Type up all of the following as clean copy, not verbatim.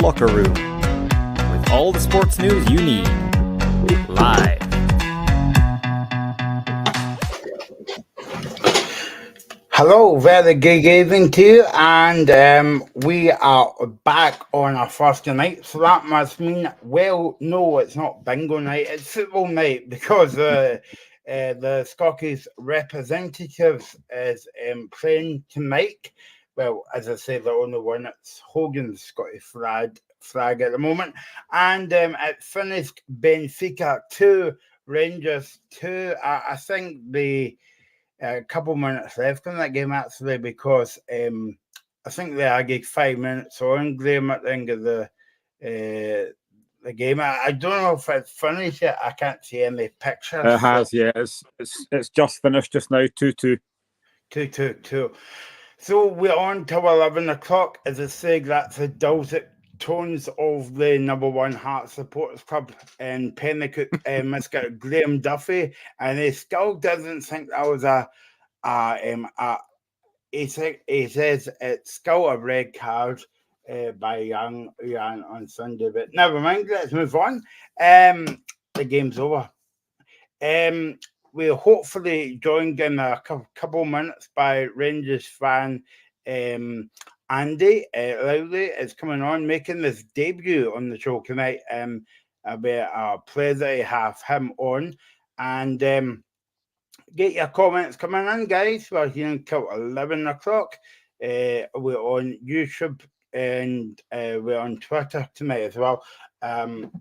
Locker Room, with all the sports news you need, live. Hello, very good evening to you, and we are back on our Thursday night, so that must mean, well, no, it's not bingo night, it's football night, because the Scottish representatives is playing tonight. Well, as I say, the only one, it's Hogan's Scottish flag at the moment, and it finished Benfica 2, Rangers 2. I think a couple minutes left in that game, actually, because I think they added 5 minutes on, Graham, at the end of the game. I don't know if it's finished yet. I can't see any pictures. It has, yeah. It's just finished just now, 2-2. 2-2. So we're on till 11 o'clock. As I say, that's the dulcet tones of the number one Hearts Supporters Club in Pennycook, Mr. Graham Duffy, and he still doesn't think that was he says it's still a red card by Young on Sunday, but never mind, let's move on. The game's over. We're hopefully joined in a couple minutes by Rangers fan Andy Lowley is coming on, making his debut on the show tonight. It'll be a pleasure to have him on, and get your comments coming in, guys. We're here until 11 o'clock. We're on YouTube and we're on Twitter tonight as well.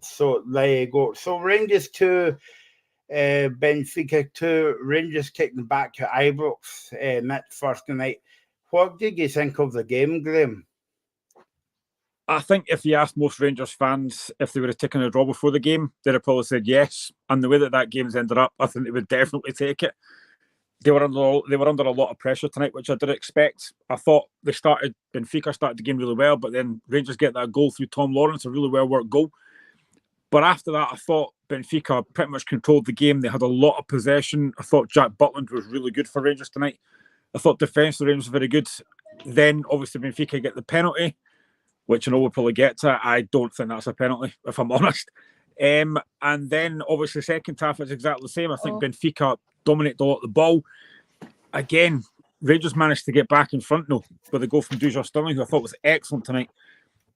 So there you go. So Rangers 2, Benfica 2, Rangers kicking back to Ibrox next Thursday night. What did you think of the game, Graham? I think if you asked most Rangers fans if they would have taken a draw before the game, they'd have probably said yes. And the way that game's ended up, I think they would definitely take it. They were under a lot of pressure tonight, which I did expect. I thought Benfica started the game really well, but then Rangers get that goal through Tom Lawrence, a really well-worked goal. But after that, I thought Benfica pretty much controlled the game. They had a lot of possession. I thought Jack Butland was really good for Rangers tonight. I thought defence, the Rangers were very good. Then, obviously, Benfica get the penalty, which I know we'll probably get to. I don't think that's a penalty, if I'm honest. And then, obviously, second half is exactly the same. I think Benfica dominate a lot of the ball. Again, Rangers managed to get back in front, though, with a goal from Dujon Sterling, who I thought was excellent tonight.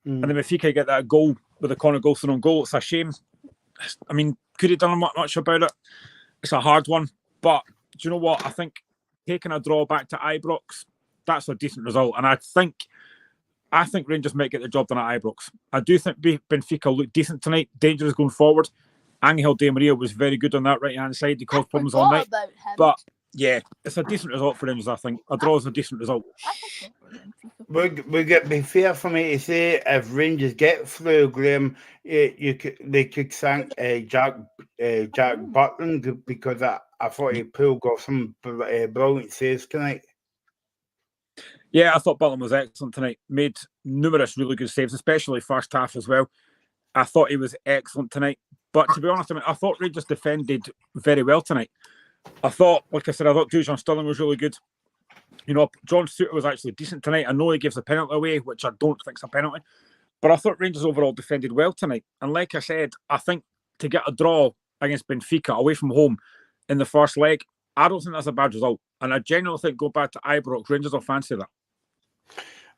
And then Benfica get that goal with the Conor Golson on goal. It's a shame. I mean, could he done much about it? It's a hard one. But do you know what? I think taking a draw back to Ibrox, that's a decent result. And I think Rangers might get the job done at Ibrox. I do think Benfica looked decent tonight, dangerous going forward. Angel Di Maria was very good on that right-hand side. He caused problems all night. But, yeah, it's a decent result for Rangers, I think. A draw is a decent result. Would it be fair for me to say if Rangers get through, Graham, they could thank Jack Butland, because I thought he pulled off some brilliant saves tonight. Yeah, I thought Butland was excellent tonight. Made numerous really good saves, especially first half as well. I thought he was excellent tonight. But to be honest, I thought Rangers defended very well tonight. I thought Dujon Sterling was really good. You know, John Suter was actually decent tonight. I know he gives a penalty away, which I don't think is a penalty. But I thought Rangers overall defended well tonight. And like I said, I think to get a draw against Benfica away from home in the first leg, I don't think that's a bad result. And I genuinely think go back to Ibrox, Rangers will fancy that.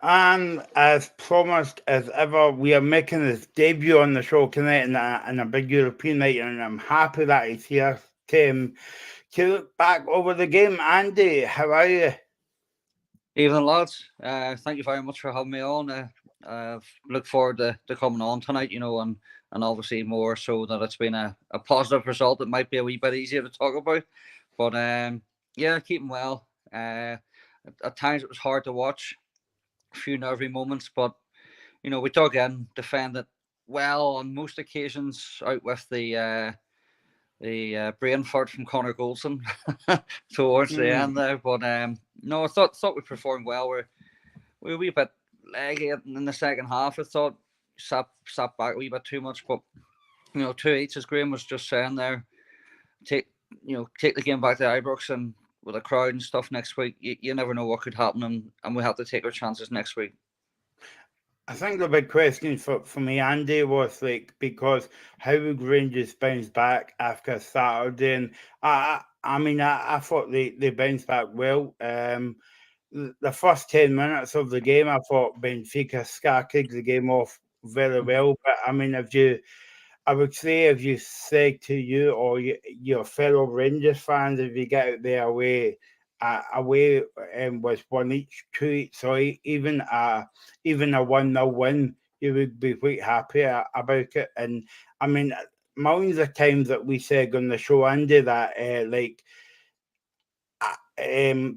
And as promised, as ever, we are making his debut on the show tonight in a big European night, and I'm happy that he's here to look back over the game. Andy, how are you? Evening, lads. Thank you very much for having me on. Look forward to coming on tonight, you know, and obviously more so that it's been a positive result. It might be a wee bit easier to talk about. But, yeah, keeping well. At times it was hard to watch. A few nervy moments, but you know, we dug in, defended well on most occasions, out with the brain fart from Conor Golson towards the end there. But no, I thought we performed well. We were a wee bit leggy in the second half. I thought sat back a wee bit too much, but you know, 2-8, as Graham was just saying there, take the game back to Ibrox, and with a crowd and stuff next week, you never know what could happen, and we have to take our chances next week. I think the big question for me, Andy, was like, because how would Rangers bounce back after Saturday? And I thought they bounced back well. The first 10 minutes of the game, I thought Benfica kicked the game off very well. But I mean, I would say, if you say to you or your fellow Rangers fans, if you get out there away with one each, two each, so even a 1-0 win, you would be quite happy about it. And I mean, millions of times that we said on the show, Andy, that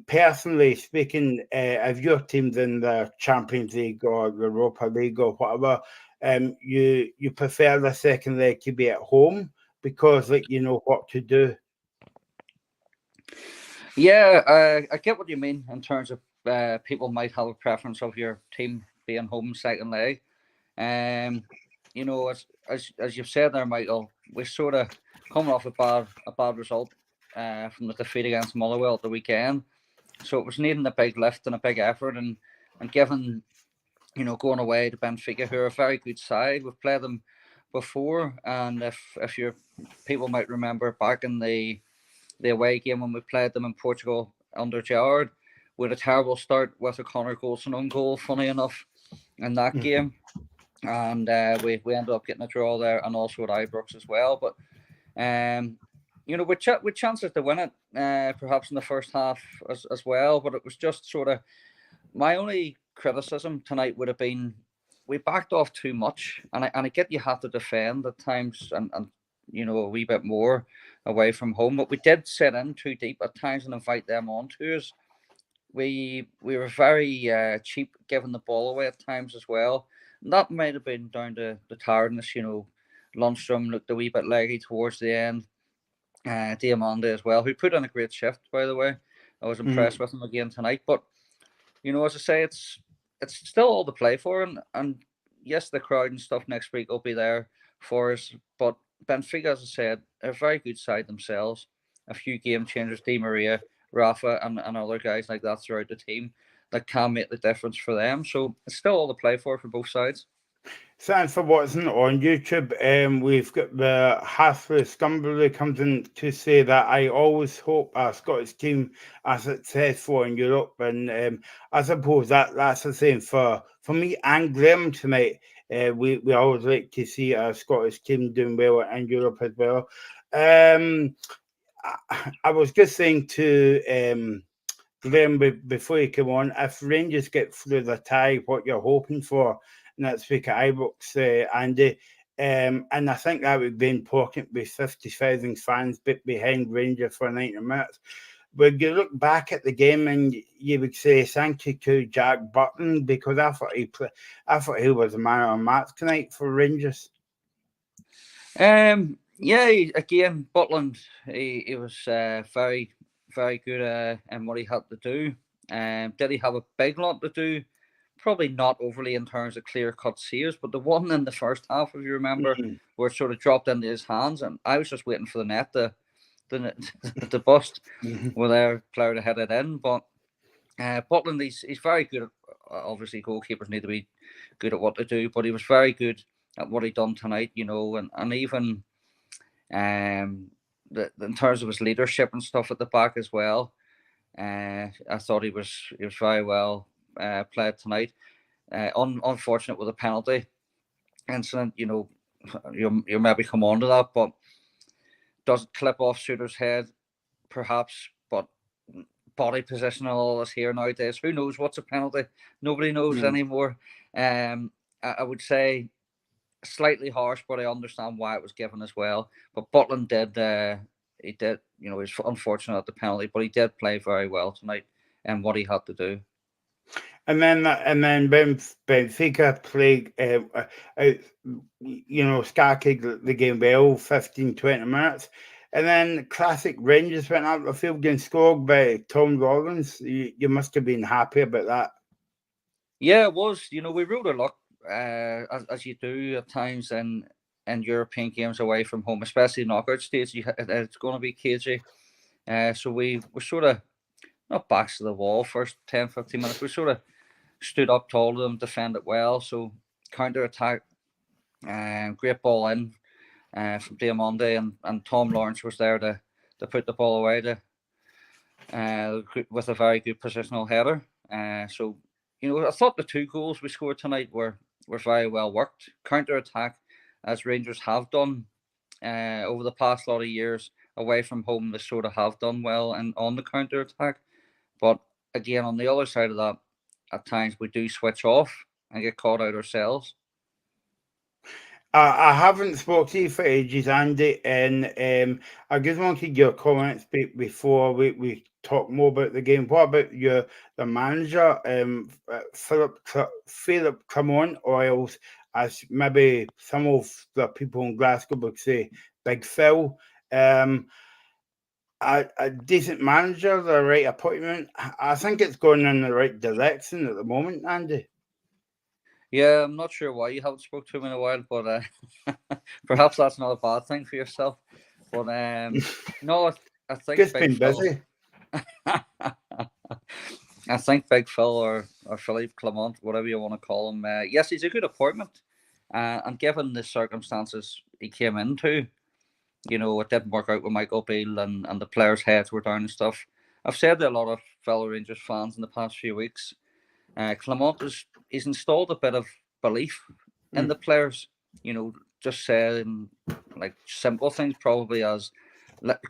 personally speaking, if your team's in the Champions League or the Europa League or whatever, you prefer the second leg to be at home because you know what to do. Yeah, I get what you mean in terms of people might have a preference of your team being home second leg. You know, as you've said there, Michael, we're sort of coming off a bad result from the defeat against Motherwell at the weekend, so it was needing a big lift and a big effort, and given, you know, going away to Benfica, who are a very good side. We've played them before, and if your people might remember back in the away game when we played them in Portugal under Gerrard, with a terrible start with a Connor Goldson own goal, funny enough, in that game. And we ended up getting a draw there, and also at Ibrox as well. But you know, with chances to win it, perhaps in the first half as well. But it was just sort of, my only criticism tonight would have been, we backed off too much, and I get you have to defend at times, and you know, a wee bit more away from home, but we did set in too deep at times and invite them on to us. We were very cheap giving the ball away at times as well. And that might have been down to the tiredness. You know, Lundstrom looked a wee bit leggy towards the end. Diamande as well, who put in a great shift, by the way. I was impressed with him again tonight. But you know, as I say, it's still all to play for, and yes, the crowd and stuff next week will be there for us. But Benfica, as I said, are a very good side themselves. A few game changers, Di Maria, Rafa, and other guys like that throughout the team that can make the difference for them. So it's still all to play for both sides. Thanks for watching on YouTube. We've got the Hathaway Scumberley comes in to say that I always hope our Scottish team are successful in Europe, and I suppose that's the same for me and Graham tonight. We always like to see our Scottish team doing well in Europe as well. I was just saying to Graham before you come on, if Rangers get through the tie, what you're hoping for next week at Ibrox, Andy. And I think that would be important with 50,000 fans behind Rangers for 90 minutes. Would you look back at the game and you would say thank you to Jack Button, because I thought he was the man of the match tonight for Rangers. Yeah, again, Butland, he was very, very good in what he had to do. Did he have a big lot to do? Probably not overly in terms of clear-cut saves, but the one in the first half, if you remember, where it sort of dropped into his hands, and I was just waiting for the net to bust with their player to head it in. But Butland, he's very good. Obviously, goalkeepers need to be good at what to do, but he was very good at what he done tonight, you know, and even in terms of his leadership and stuff at the back as well. I thought he was very well played tonight. Unfortunate with a penalty incident, you know, you'll maybe come on to that, but doesn't clip off Suter's head, perhaps, but body position and all this here nowadays. Who knows what's a penalty? Nobody knows anymore. I would say slightly harsh, but I understand why it was given as well. But Butland he did, you know, he's unfortunate at the penalty, but he did play very well tonight and what he had to do. And then Benfica played, you know, Skarkig the game well, 15, 20 minutes. And then classic Rangers went out the field and scored by Tom Rollins. You must have been happy about that. Yeah, it was. You know, we rode our luck, as you do at times in European games away from home, especially knockout stage. It's going to be cagey. So we were sort of not backs to the wall first 10, 15 minutes. We sort of stood up tall to them, defended well. So counter attack, great ball in from Diamande, and Tom Lawrence was there to put the ball away with a very good positional header. So, I thought the 2 goals we scored tonight were very well worked. Counter attack, as Rangers have done over the past lot of years away from home, they sort of have done well and on the counter attack. But again, on the other side of that, at times we do switch off and get caught out ourselves. I haven't spoke to you for ages, Andy, and I just wanted your comments before we talk more about the game. What about the manager, Philip Clement, or as maybe some of the people in Glasgow would say, Big Phil? A decent manager, the right appointment. I think it's going in the right direction at the moment, Andy. Yeah, I'm not sure why you haven't spoke to him in a while, but perhaps that's not a bad thing for yourself. But no, I think Just Big been Phil. busy. I think Big Phil or Philippe Clement, whatever you want to call him, yes, he's a good appointment. And given the circumstances he came into, it didn't work out with Michael Beale and the players' heads were down and stuff. I've said to a lot of fellow Rangers fans in the past few weeks, Clement he's installed a bit of belief in the players. Just saying like simple things, probably as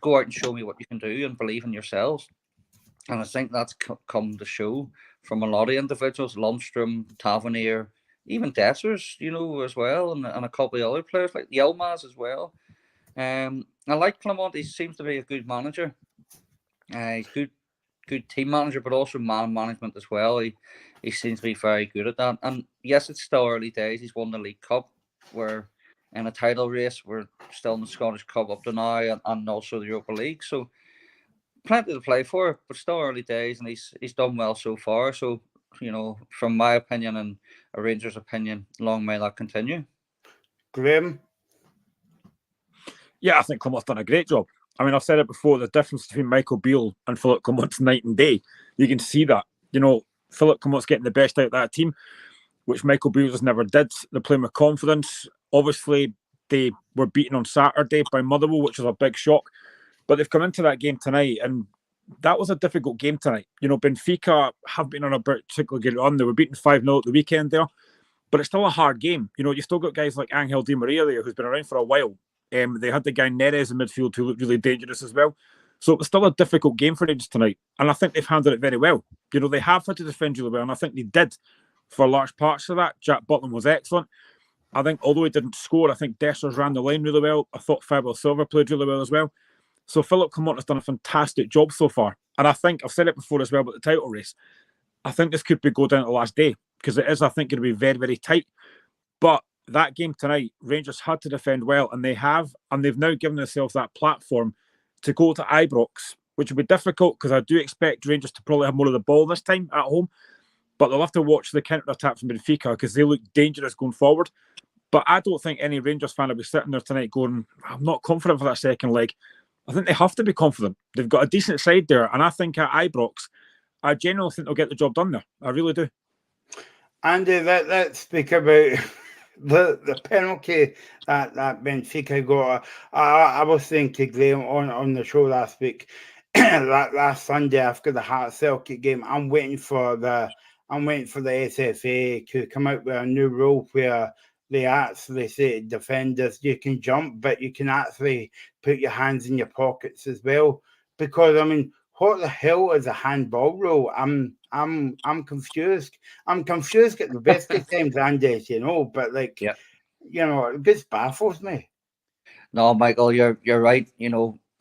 go out and show me what you can do and believe in yourselves. And I think that's come to show from a lot of individuals, Lundstrom, Tavernier, even Dessers, as well, and a couple of other players like Yilmaz as well. I like Clement. He seems to be a good manager. He's good team manager, but also man management as well. He seems to be very good at that. And yes, it's still early days. He's won the League Cup. We're in a title race. We're still in the Scottish Cup up to now, and also the Europa League. So plenty to play for, but still early days, and he's done well so far. So, from my opinion and a Rangers opinion, long may that continue. Graham? Yeah, I think Clement's done a great job. I mean, I've said it before, the difference between Michael Beale and Philip Clement's night and day. You can see that. Philip Clement's getting the best out of that team, which Michael Beale just never did. They're playing with confidence. Obviously, they were beaten on Saturday by Motherwell, which was a big shock. But they've come into that game tonight, and that was a difficult game tonight. Benfica have been on a particularly good run. They were beaten 5-0 at the weekend there, but it's still a hard game. You still got guys like Angel Di Maria there, who's been around for a while. They had the guy Neres in midfield who looked really dangerous as well. So it was still a difficult game for Rangers tonight, and I think they've handled it very well. They have had to defend really well, and I think they did for large parts of that. Jack Butland was excellent. I think although he didn't score, I think Dessers ran the line really well. I thought Fabio Silva played really well as well. So Philip Clement has done a fantastic job so far. And I think, I've said it before as well about the title race, I think this could go down to the last day, because it is, I think, going to be very, very tight. But that game tonight, Rangers had to defend well, and they have, and they've now given themselves that platform to go to Ibrox, which will be difficult because I do expect Rangers to probably have more of the ball this time at home. But they'll have to watch the counter-attack from Benfica because they look dangerous going forward. But I don't think any Rangers fan will be sitting there tonight going, I'm not confident for that second leg. I think they have to be confident. They've got a decent side there. And I think at Ibrox, I genuinely think they'll get the job done there. I really do. Andy, let's speak about the penalty that Benfica got. I was saying to Graham on the show last week, last Sunday after the Heart Celtic game, I'm waiting for the SFA to come out with a new rule where they actually say to defenders, you can jump, but you can actually put your hands in your pockets as well. Because I mean, what the hell is a handball rule? I'm confused. I'm confused at the best of times, Andy, but it just baffles me. No, Michael, you're right.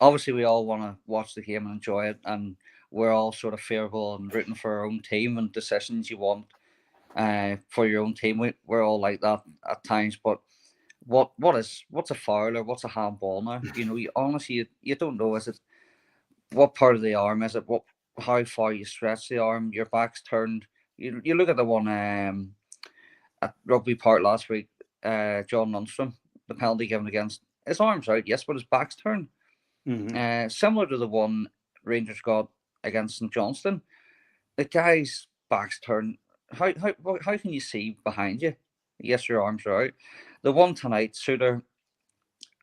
Obviously we all want to watch the game and enjoy it, and we're all sort of fearful and rooting for our own team and decisions you want for your own team. We're all like that at times, but what's a foul or what's a handball now? You honestly you don't know. Is it what part of the arm is it? How far you stretch the arm? Your back's turned. You look at the one at Rugby Park last week. John Lundstrom, the penalty given against his arms out, yes, but his back's turned. Mm-hmm. Similar to the one Rangers got against St Johnstone, the guy's back's turned. How can you see behind you? Yes, your arms are out. The one tonight, Suter,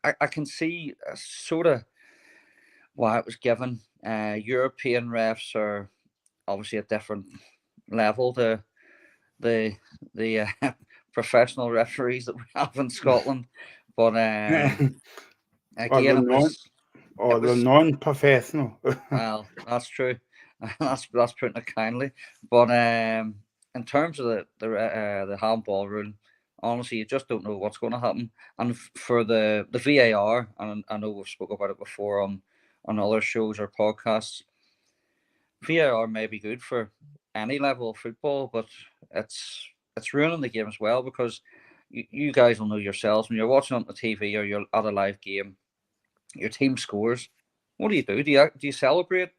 I can see sort of why it was given. European refs are obviously a different level to the professional referees that we have in Scotland. But or again, it the was non-professional. well, that's true. That's putting it kindly. But in terms of the handball rule, honestly, you just don't know what's going to happen. And for the VAR, and I know we've spoken about it before on other shows or podcasts, VAR may be good for any level of football, but it's ruining the game as well because you guys will know yourselves when you're watching on the TV or you're at a live game, your team scores. What do? Do you celebrate?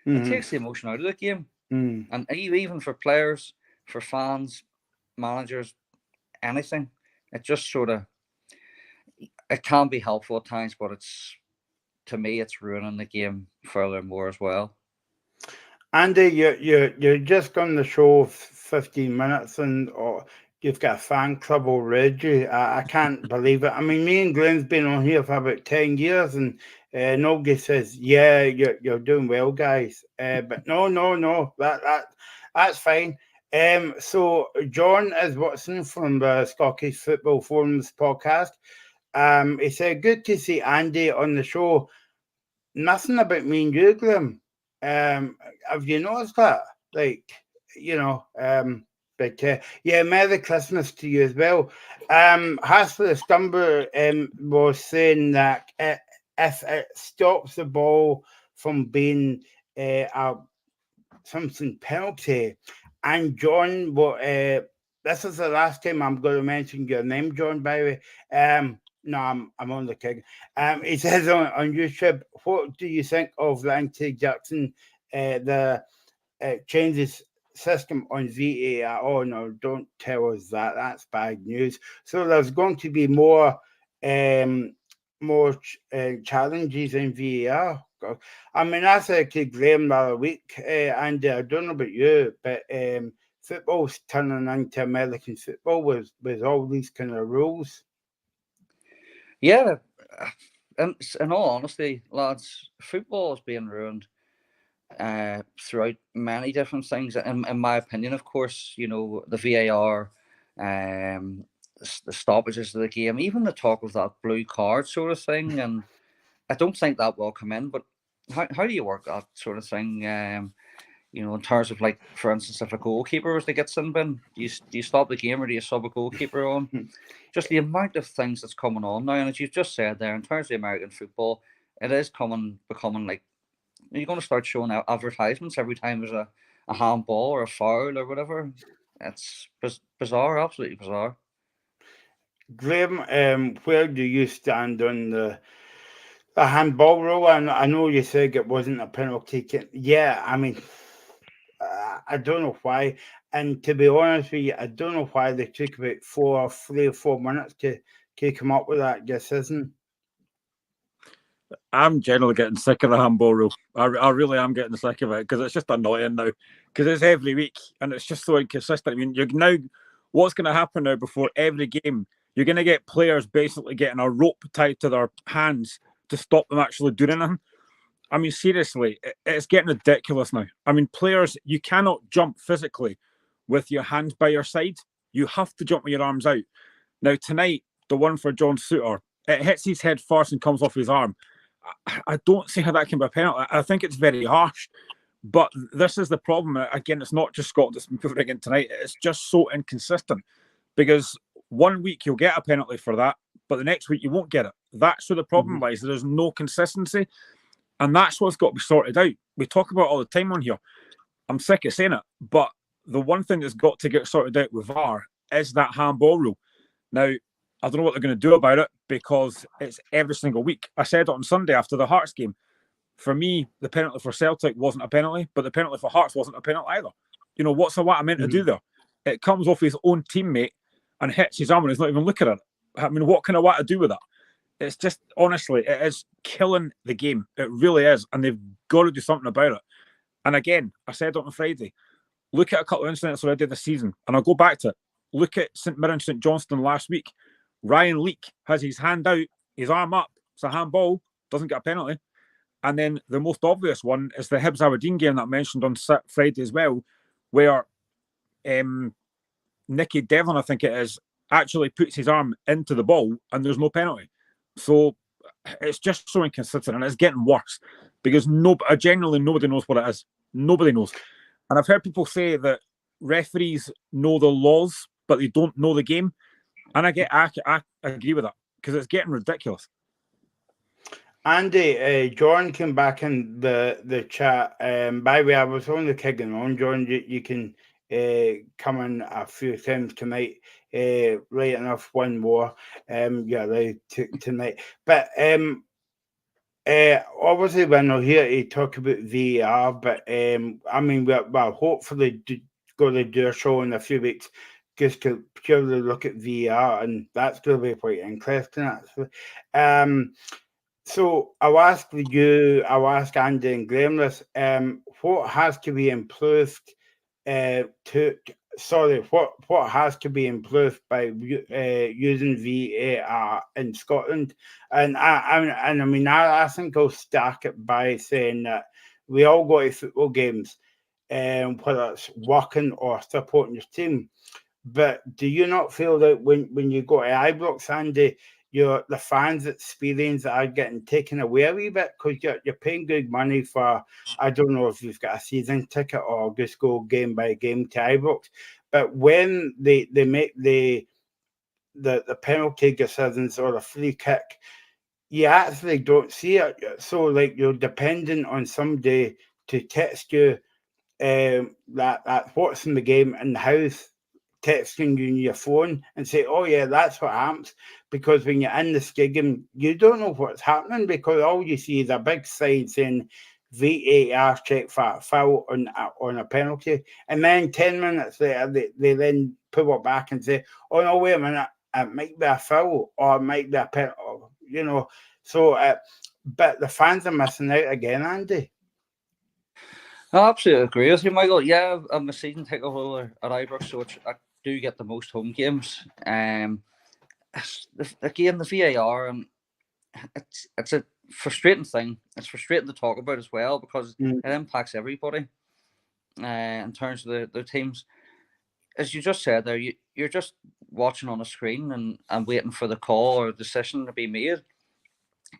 It takes the emotion out of the game, and even for players, for fans, managers, anything, it just sort of it can be helpful at times, but to me it's ruining the game furthermore as well. Andy, you're just on the show 15 minutes and you've got a fan club already. I can't believe it. I mean, me and Glenn's been on here for about 10 years and nobody says, yeah, you're doing well, guys. But no, that's fine. So John is Watson from the Scottish Football Forums podcast. He said, good to see Andy on the show. Nothing about me and you, Glenn. Have you noticed that? Like, but yeah, Merry Christmas to you as well. Hasley Scumber was saying that if it stops the ball from being a something penalty, and John, this is the last time I'm going to mention your name, John, by the way. No, I'm only kidding. He says on YouTube, what do you think of the anti-Jackson, the changes system on VAR? Oh, no, don't tell us that. That's bad news. So there's going to be more challenges in VAR. I mean, I said to Graham the other week, and I don't know about you, but football's turning into American football with all these kind of rules. Yeah, and in all honesty, lads, football is being ruined throughout many different things. In my opinion, of course, the VAR, the stoppages of the game, even the talk of that blue card sort of thing, and I don't think that will come in. But how do you work that sort of thing? In terms of, like, for instance, if a goalkeeper was to get sin bin, do you stop the game or do you sub a goalkeeper on? Just the amount of things that's coming on now, and as you've just said there, in terms of American football, it is becoming like, you're going to start showing out advertisements every time there's a handball or a foul or whatever. It's bizarre, absolutely bizarre. Graham, where do you stand on the handball rule? I know you said it wasn't a penalty. Yeah, I mean, I don't know why. And to be honest with you, I don't know why they took about 3 or 4 minutes to come up with that decision. I'm generally getting sick of the handball rule. I really am getting sick of it because it's just annoying now. Because it's every week and it's just so inconsistent. I mean, what's going to happen now before every game? You're going to get players basically getting a rope tied to their hands to stop them actually doing anything. I mean, seriously, it's getting ridiculous now. I mean, players, you cannot jump physically with your hands by your side. You have to jump with your arms out. Now, tonight, the one for John Suter, it hits his head first and comes off his arm. I don't see how that can be a penalty. I think it's very harsh. But this is the problem. Again, it's not just Scotland that's moving again tonight. It's just so inconsistent because 1 week you'll get a penalty for that, but the next week you won't get it. That's where the problem lies. There's no consistency. And that's what's got to be sorted out. We talk about it all the time on here. I'm sick of saying it, but the one thing that's got to get sorted out with VAR is that handball rule. Now, I don't know what they're going to do about it because it's every single week. I said it on Sunday after the Hearts game. For me, the penalty for Celtic wasn't a penalty, but the penalty for Hearts wasn't a penalty either. What's the what meant to do there? It comes off his own teammate and hits his arm and he's not even looking at it. I mean, what can I want to do with that? It's just, honestly, it is killing the game. It really is. And they've got to do something about it. And again, I said on Friday, look at a couple of incidents already this season. And I'll go back to it. look at St Mirren St Johnstone last week. Ryan Leake has his hand out, his arm up. It's a handball, doesn't get a penalty. And then the most obvious one is the Hibs Aberdeen game that I mentioned on Friday as well, where Nicky Devlin, I think it is, actually puts his arm into the ball and there's no penalty. So it's just so inconsistent and it's getting worse because genuinely nobody knows what it is. Nobody knows. And I've heard people say that referees know the laws, but they don't know the game. And I agree with that because it's getting ridiculous. Andy, John came back in the chat. By the way, I was only kidding on, John. You can come in a few times tonight. Right enough, one more. You're allowed tonight. But obviously, we're not here to talk about VAR, but I mean, we're hopefully going to do a show in a few weeks just to purely look at VAR, and that's going to be quite interesting, actually. So I'll ask you, I'll ask Andy and Graham this. What has to be improved what has to be improved by using VAR in Scotland? And I mean, I think I'll stack it by saying that we all go to football games, whether it's working or supporting your team. But do you not feel that when you go to Ibrox, Andy, the fans' experience are getting taken away a wee bit because you're paying good money for, I don't know if you've got a season ticket or just go game by game to Ibrox, but when they make the penalty decisions or a free kick, you actually don't see it. So like you're dependent on somebody to text you that what's in the game in the house, texting you on your phone and say, oh yeah, that's what happens. Because when you're in the stadium, you don't know what's happening because all you see is a big sign saying VAR check for a foul on a penalty. And then 10 minutes later, they then pull it back and say, oh no, wait a minute, it might be a foul or it might be a penalty, you know. So, but the fans are missing out again, Andy. I absolutely agree with you, Michael. Yeah, I'm a season ticket holder at Ibrox, so I do get the most home games. Again, the VAR, it's a frustrating thing. It's frustrating to talk about as well because it impacts everybody in terms of the teams. As you just said there, you're just watching on a screen and waiting for the call or decision to be made.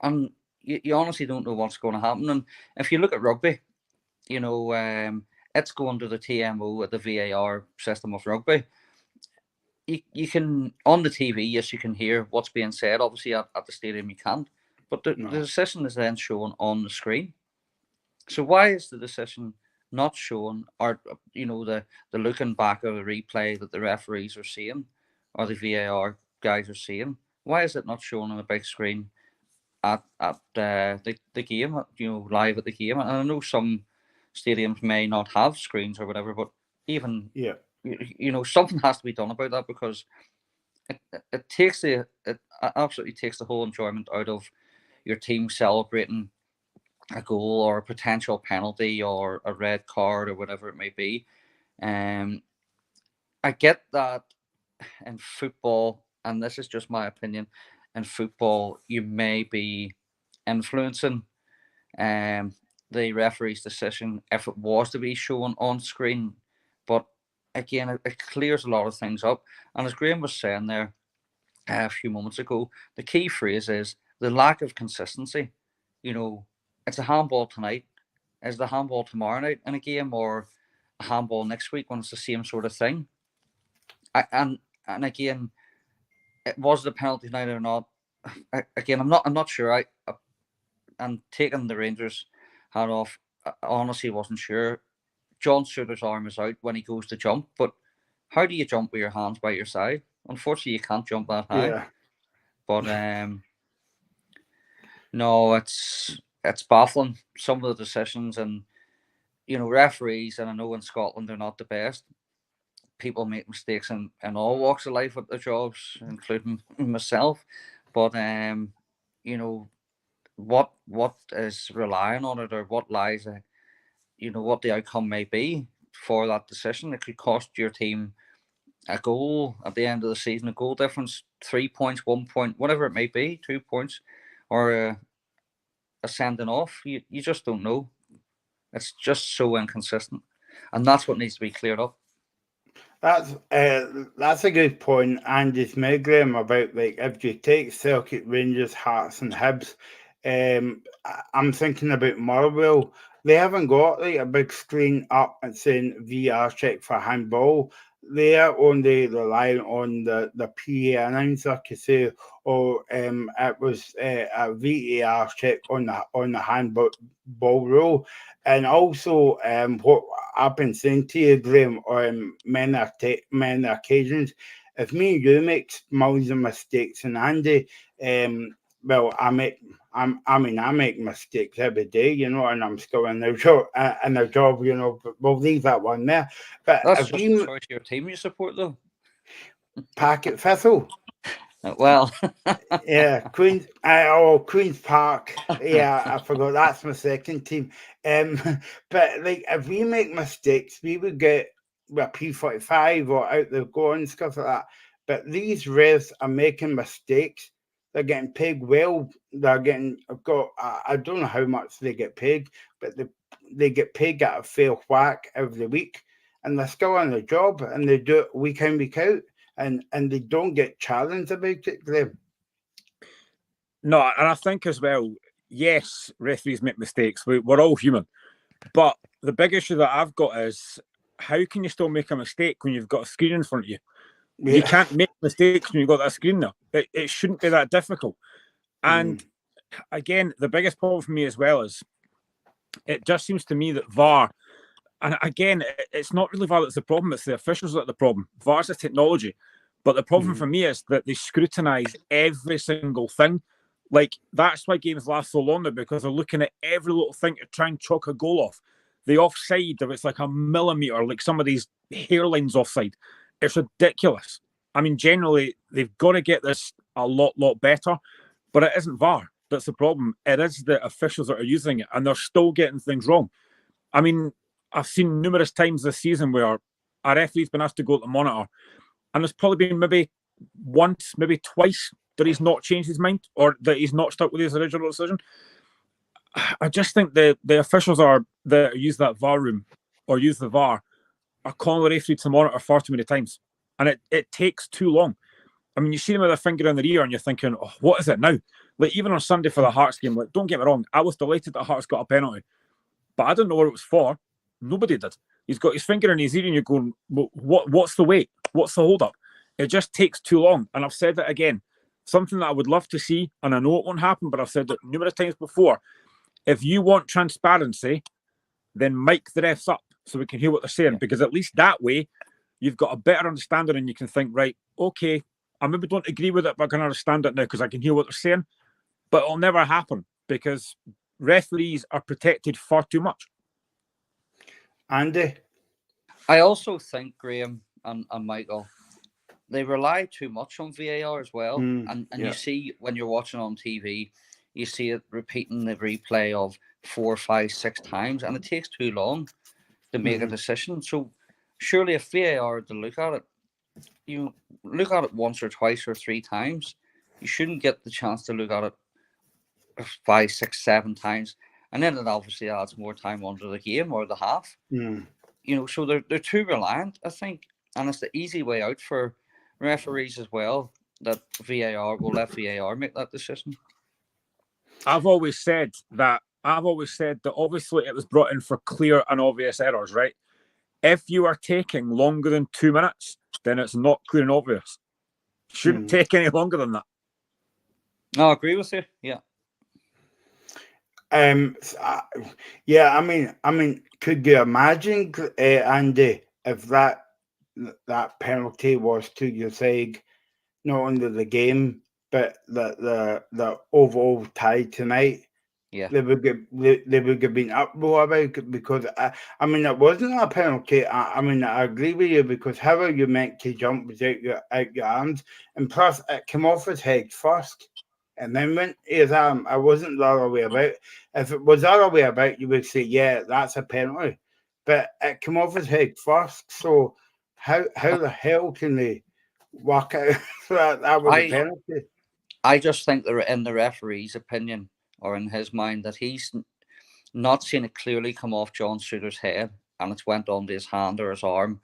And you honestly don't know what's going to happen. And if you look at rugby, you know, it's going to the TMO at the VAR system of rugby. You can, on the TV, yes, you can hear what's being said. Obviously, at the stadium, you can't. But the decision is then shown on the screen. So why is the decision not shown, or you know, the looking back of the replay that the referees are seeing, or the VAR guys are seeing? Why is it not shown on a big screen at the game? You know, live at the game. And I know some stadiums may not have screens or whatever, but even you know, something has to be done about that because it absolutely takes the whole enjoyment out of your team celebrating a goal or a potential penalty or a red card or whatever it may be. I get that in football, and this is just my opinion, in football you may be influencing the referee's decision if it was to be shown on screen. But again, it clears a lot of things up. And as Graham was saying there a few moments ago, the key phrase is the lack of consistency. You know, it's a handball tonight. Is the handball tomorrow night in a game or a handball next week when it's the same sort of thing? And again, it was the penalty tonight or not? Again, I'm not sure. I'm taking the Rangers hat off. I honestly wasn't sure. John Suter's arm is out when he goes to jump, but how do you jump with your hands by your side? Unfortunately, you can't jump that high. Yeah. But no, it's baffling, some of the decisions, and you know, referees, and I know in Scotland they're not the best. People make mistakes in all walks of life at their jobs, including myself. But you know, what is relying on it, or what lies, you know, what the outcome may be for that decision. It could cost your team a goal at the end of the season, a goal difference, 3 points, 1 point, whatever it may be, 2 points, or a sending off. You just don't know. It's just so inconsistent, and that's what needs to be cleared up. That's a good point, Andy's made, Graham, about like if you take Celtic, Rangers, Hearts, and Hibs. I'm thinking about Motherwell. They haven't got like a big screen up and saying VR check for handball. They are only relying on the PA announcer to say, "Oh, it was a VAR check on the handball rule." And also, what I've been saying to you, Graham, on many occasions, if me and you make millions of mistakes, and Andy, well, I make mistakes every day, you know, and I'm still in the job, you know. But we'll leave that one there. But That's if just we a choice of your team you support, though. Packet Thistle. Well, Yeah, Queen's Park. Yeah, I forgot that's my second team. But like if we make mistakes, we would get a P45 or out the go and stuff like that. But these refs are making mistakes. They're getting paid well. They're getting I don't know how much they get paid, but they get paid at a fair whack every week, and they're still on the job and they do it week in, week out. And they don't get challenged about it, Graham. No, and I think as well, yes, referees make mistakes. We're all human. But the big issue that I've got is how can you still make a mistake when you've got a screen in front of you? Yeah. You can't make mistakes when you've got that screen there. It shouldn't be that difficult. And again, the biggest problem for me as well is it just seems to me that VAR, and again, it's not really VAR that's the problem, it's the officials that are the problem. VAR's a technology. But the problem for me is that they scrutinise every single thing. Like, that's why games last so long now, because they're looking at every little thing to try and chalk a goal off. The offside, if it's like a millimetre, like some of these hairlines offside, it's ridiculous. I mean, generally, they've got to get this a lot better, but it isn't VAR that's the problem. It is the officials that are using it, and they're still getting things wrong. I mean, I've seen numerous times this season where a referee's been asked to go to the monitor, and there's probably been maybe once, maybe twice that he's not changed his mind or that he's not stuck with his original decision. I just think the officials that use that VAR room or use the VAR are calling the referee to monitor far too many times. And it takes too long. I mean, you see them with their finger in their ear and you're thinking, oh, what is it now? Like, even on Sunday for the Hearts game, like, don't get me wrong, I was delighted that Hearts got a penalty. But I don't know what it was for. Nobody did. He's got his finger in his ear and you're going, what's the wait? What's the hold up? It just takes too long. And I've said it again. Something that I would love to see, and I know it won't happen, but I've said it numerous times before. If you want transparency, then mic the refs up so we can hear what they're saying, because at least that way you've got a better understanding and you can think, right, okay, I maybe don't agree with it, but I can understand it now because I can hear what they're saying. But it'll never happen because referees are protected far too much. Andy? I also think, Graham and Michael, they rely too much on VAR as well. And you see when you're watching on TV, you see it repeating the replay of 4, 5, 6 times, and it takes too long to make a decision. So surely if VAR to look at it, you look at it once or twice or 3 times. You shouldn't get the chance to look at it 5, 6, 7 times. And then it obviously adds more time onto the game or the half. You know, so they're too reliant, I think. And it's the easy way out for referees as well, that VAR will let VAR make that decision. I've always said that obviously it was brought in for clear and obvious errors, right? If you are taking longer than 2 minutes, then it's not clear and obvious. Shouldn't take any longer than that. No, I agree with you. Yeah. Yeah, I mean, could you imagine, Andy, if that penalty was to your side, not only the game, but the overall tie tonight? Yeah, they would have been uproar about it, because I mean, it wasn't a penalty. I mean, I agree with you, because how are you meant to jump without your arms? And plus, it came off his head first and then went to his arm. I wasn't the other way about. If it was the other way about, you would say, yeah, that's a penalty. But it came off his head first. So How the hell can they walk out that was a penalty? I just think that in the referee's opinion, or in his mind, that he's not seen it clearly come off John Suter's head and it's went onto his hand or his arm.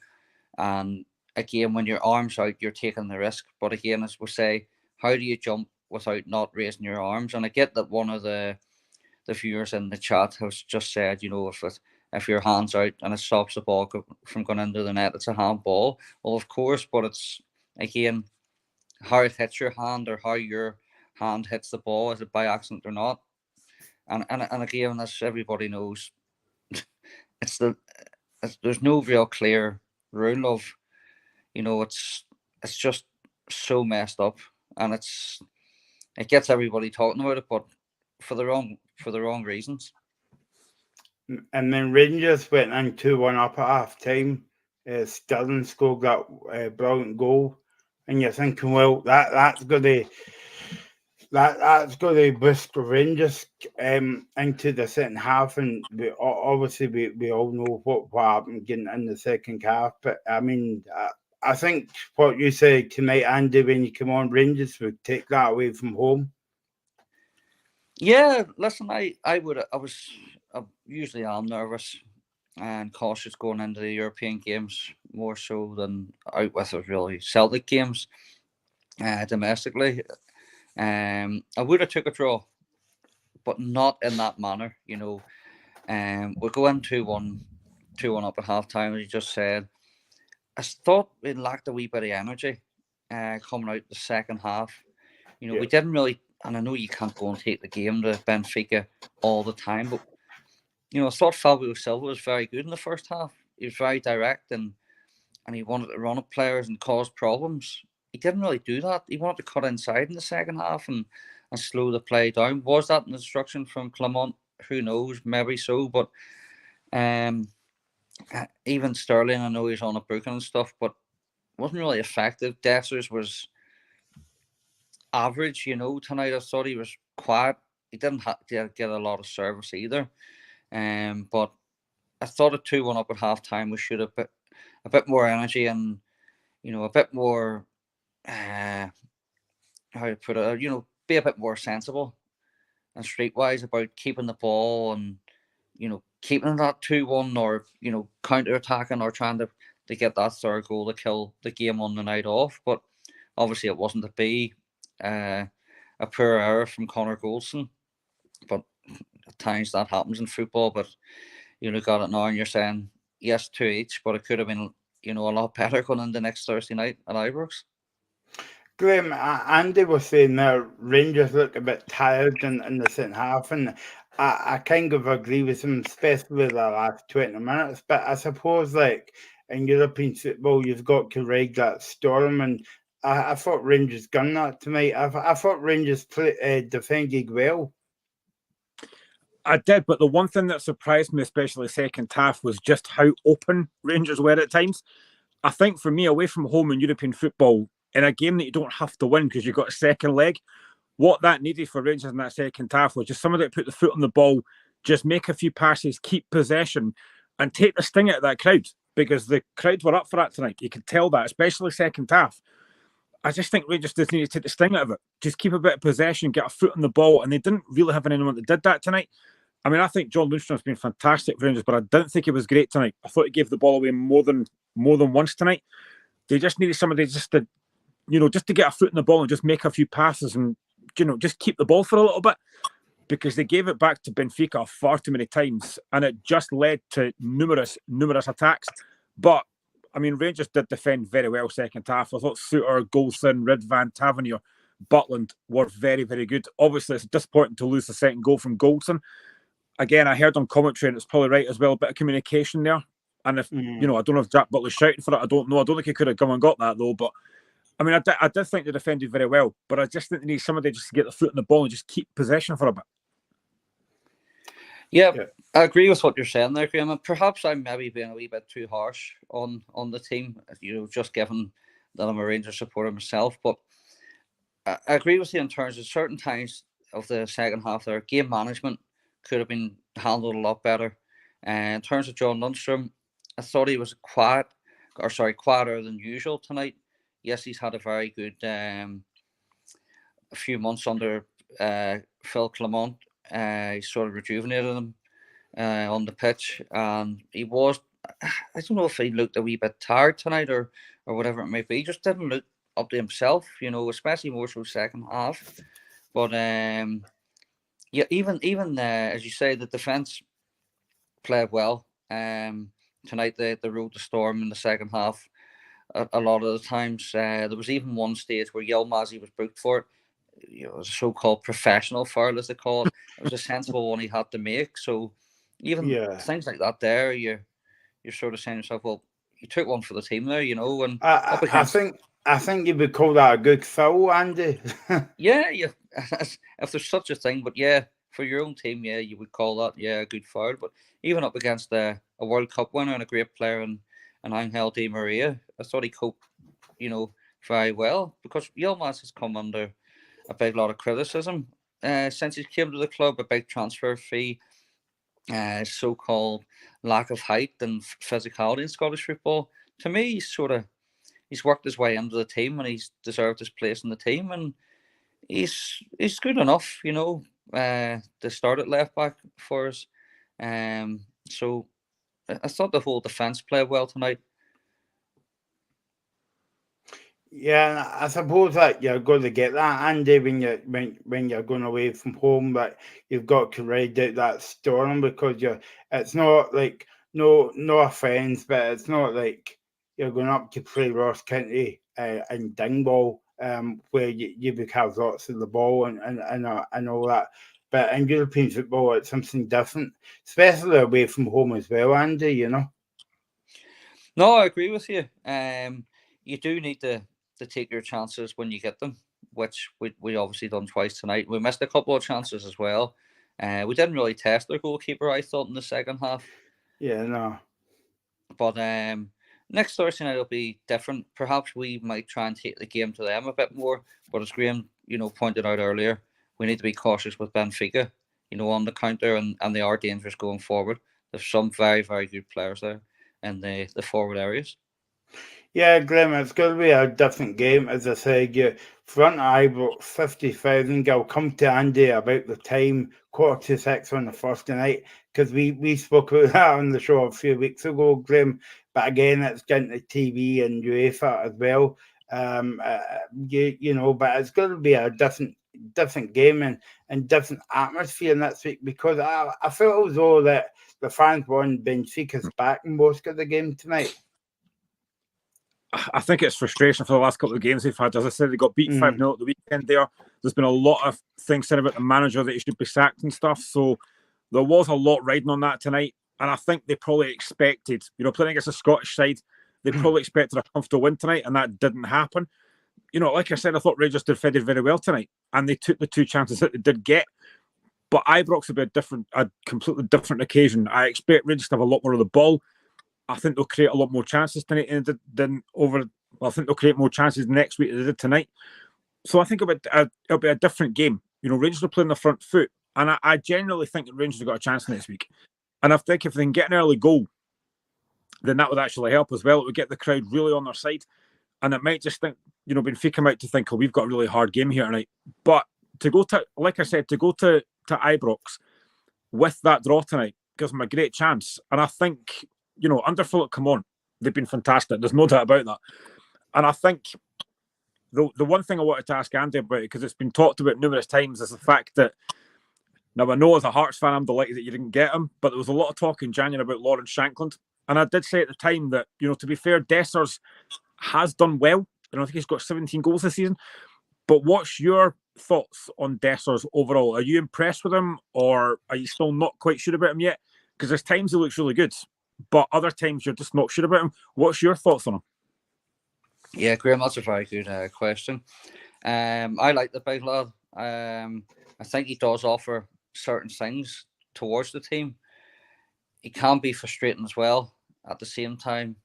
And again, when your arm's out, you're taking the risk. But again, as we say, how do you jump without not raising your arms? And I get that one of the viewers in the chat has just said, if your hand's out and it stops the ball from going into the net, it's a handball. Well, of course, but it's, again, how it hits your hand or how your hand hits the ball, is it by accident or not? And again, as everybody knows, there's no real clear rule of, it's just so messed up, and it gets everybody talking about it, but for the wrong reasons. And then Rangers went in 2-1 up at half time. Sterling scored that brilliant goal, and you're thinking, well, that's going to boost the Rangers into the second half, and we all know what happened getting in the second half. But I mean, I think what you said tonight, Andy, when you come on, Rangers would take that away from home. Yeah, listen, I usually am nervous and cautious going into the European games, more so than out with the really Celtic games domestically. I would have took a draw, but not in that manner. We'll go in 2-1 up at half time, as you just said. I thought we lacked a wee bit of energy coming out the second half. We didn't really, and I know you can't go and take the game to Benfica all the time, but I thought Fabio Silva was very good in the first half. He was very direct and he wanted to run at players and cause problems. He didn't really do that. He wanted to cut inside in the second half and slow the play down. Was that an instruction from Clement? Who knows? Maybe so. But even Sterling, I know he's on a booking and stuff, but wasn't really effective. Dessers was average, tonight. I thought he was quiet. He didn't get a lot of service either. But I thought at 2-1 up at half time, we should have a bit more energy and, a bit more, how to put it, be a bit more sensible and streetwise about keeping the ball and, keeping that 2-1 or, counter-attacking or trying to get that third goal to kill the game on the night off. But obviously it wasn't to be. A poor error from Connor Goldson, but at times that happens in football. But got it now, and you're saying yes to each, but it could have been a lot better going into next Thursday night at Ibrox. Graham, Andy was saying that Rangers look a bit tired in the second half, and I kind of agree with him, especially with the last 20 minutes. But I suppose, like in European football, you've got to ride that storm, and I thought Rangers done that tonight. I thought Rangers defended well. I did, but the one thing that surprised me, especially second half, was just how open Rangers were at times. I think for me, away from home in European football, in a game that you don't have to win because you've got a second leg, what that needed for Rangers in that second half was just somebody to put the foot on the ball, just make a few passes, keep possession, and take the sting out of that crowd, because the crowd were up for that tonight. You could tell that, especially second half. I just think Rangers just need to take the sting out of it. Just keep a bit of possession, get a foot on the ball, and they didn't really have anyone that did that tonight. I mean, I think John Lundstrom's been fantastic for Rangers, but I didn't think he was great tonight. I thought he gave the ball away more than once tonight. They just needed somebody just to get a foot in the ball and just make a few passes and, just keep the ball for a little bit, because they gave it back to Benfica far too many times, and it just led to numerous attacks. But I mean, Rangers did defend very well second half. I thought Suter, Goldson, Ridvan, Tavernier, Butland were very, very good. Obviously, it's disappointing to lose the second goal from Goldson. Again, I heard on commentary, and it's probably right as well, a bit of communication there. And if, I don't know if Jack Butler's shouting for it. I don't know. I don't think he could have come and got that, though. But, I mean, I did think they defended very well. But I just think they need somebody just to get the foot on the ball and just keep possession for a bit. Yeah, I agree with what you're saying there, Graham. And perhaps I'm maybe being a wee bit too harsh on the team, just given that I'm a Rangers supporter myself. But I agree with you in terms of certain times of the second half there, game management could have been handled a lot better. And in terms of John Lundstrom, I thought he was quiet quieter than usual tonight. Yes, he's had a very good a few months under Phil Clement. He sort of rejuvenated him on the pitch, and he was. I don't know if he looked a wee bit tired tonight or whatever it might be. He just didn't look up to himself, especially more so second half. But yeah, even as you say, the defence played well. Tonight they rode the storm in the second half. A lot of the times, there was even one stage where Yilmaz was booked for it. It was a so-called professional foul, as they call it. It was a sensible one he had to make. So even things like that, there you're sort of saying to yourself, well, you took one for the team there, and up against. I think you would call that a good foul, Andy. Yeah, if there's such a thing, but yeah, for your own team, yeah, you would call that a good foul. But even up against a World Cup winner and a great player and Angel Di Maria, I thought he coped, very well, because Yilmaz has come under a big lot of criticism since he came to the club, a big transfer fee, so-called lack of height and physicality in Scottish football. To me, he's worked his way into the team and he's deserved his place in the team, and he's good enough, to start at left back for us. So I thought the whole defence played well tonight. Yeah, I suppose that you're going to get that, Andy, when you're going away from home, that you've got to ride out that storm, because it's not like, no offence, but it's not like you're going up to play Ross County and Dingwall, where you would have lots of the ball and all that. But in European football, it's something different, especially away from home as well, Andy. No, I agree with you. You do need to take your chances when you get them, which we obviously done twice tonight. We missed a couple of chances as well. We didn't really test their goalkeeper, I thought, in the second half. Yeah, no. But next Thursday night will be different. Perhaps we might try and take the game to them a bit more. But as Graham, pointed out earlier, we need to be cautious with Benfica, on the counter, and they are dangerous going forward. There's some very, very good players there in the forward areas. Yeah, Graham, it's going to be a different game. As I said, you front Ibrox 50,000. I'll come to Andy about the time, 5:45 on the Thursday night, because we spoke about that on the show a few weeks ago, Graham. But again, it's getting to TV and UEFA as well. But it's going to be a different game and different atmosphere next week, because I felt as though that the fans won Benfica's back in most of the game tonight. I think it's frustration for the last couple of games they've had. As I said, they got beat 5-0 at the weekend there. There's been a lot of things said about the manager that he should be sacked and stuff. So there was a lot riding on that tonight. And I think they probably expected, playing against a Scottish side, they probably expected a comfortable win tonight, and that didn't happen. Like I said, I thought Rangers defended very well tonight, and they took the two chances that they did get. But Ibrox will be a completely different occasion. I expect Rangers to have a lot more of the ball. I think they'll create a lot more chances tonight I think they'll create more chances next week than they did tonight. So I think it'll be a different game. Rangers will play on the front foot, and I genuinely think that Rangers have got a chance next week. And I think if they can get an early goal, then that would actually help as well. It would get the crowd really on their side, and it might just think, Benfica might to think, oh, we've got a really hard game here tonight. But to go to Ibrox with that draw tonight gives them a great chance. And I think, under Philip Clement, they've been fantastic. There's no doubt about that. And I think the one thing I wanted to ask Andy about, because it's been talked about numerous times, is the fact that, now I know as a Hearts fan, I'm delighted that you didn't get him, but there was a lot of talk in January about Lawrence Shankland. And I did say at the time that, to be fair, Dessers has done well. I think he's got 17 goals this season. But what's your thoughts on Dessers overall? Are you impressed with him, or are you still not quite sure about him yet? Because there's times he looks really good, but other times you're just not sure about him. What's your thoughts on him? Yeah, Graham, that's a very good question. I like the big lad. I think he does offer certain things towards the team. He can be frustrating as well at the same time.